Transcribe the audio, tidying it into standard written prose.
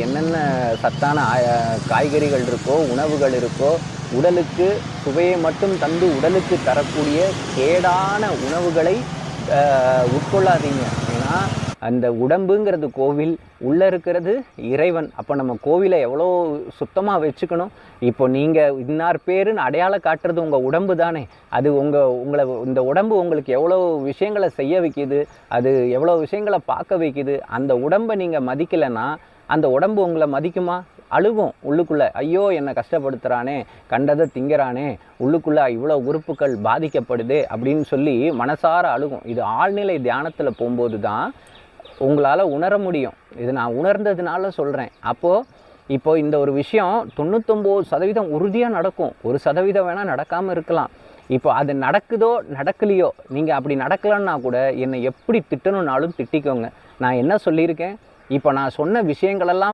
என்னென்ன சத்தான காய்கறிகள் இருக்கோ, உணவுகள் இருக்கோ, உடலுக்கு சுவையை மட்டும் தந்து உடலுக்கு தரக்கூடிய கேடான உணவுகளை உட்கொள்ளாதீங்க. ஏன்னா அந்த உடம்புங்கிறது கோவில், உள்ளே இருக்கிறது இறைவன். அப்போ நம்ம கோவிலை எவ்வளோ சுத்தமாக வச்சுக்கணும். இப்போ நீங்கள் இன்னார் பேருன்னு அடையாளம் காட்டுறது உங்கள் உடம்பு தானே. அது உங்களை இந்த உடம்பு உங்களுக்கு எவ்வளோ விஷயங்களை செய்ய வைக்கிது, அது எவ்வளோ விஷயங்களை பார்க்க வைக்கிது. அந்த உடம்பை நீங்கள் மதிக்கலைன்னா அந்த உடம்பு உங்களை மதிக்குமா? அழுகும் உள்ளுக்குள்ளே. ஐயோ என்னை கஷ்டப்படுத்துகிறானே, கண்டதை திங்கிறானே, உள்ளுக்குள்ளே இவ்வளோ உறுப்புகள் பாதிக்கப்படுதே அப்படின்னு சொல்லி மனசார அழுகும். இது ஆழ்நிலை தியானத்தில் போகும்போது தான் உங்களால் உணர முடியும். இது நான் உணர்ந்ததுனால சொல்கிறேன். இப்போ இந்த ஒரு விஷயம் 99% உறுதியாக நடக்கும். 1% வேணால் நடக்காமல் இருக்கலாம். இப்போ அது நடக்குதோ நடக்கலையோ, நீங்கள் அப்படி நடக்கலன்னா கூட என்னை எப்படி திட்டணுன்னாலும் திட்டிக்கோங்க. நான் என்ன சொல்லியிருக்கேன், இப்போ நான் சொன்ன விஷயங்களெல்லாம்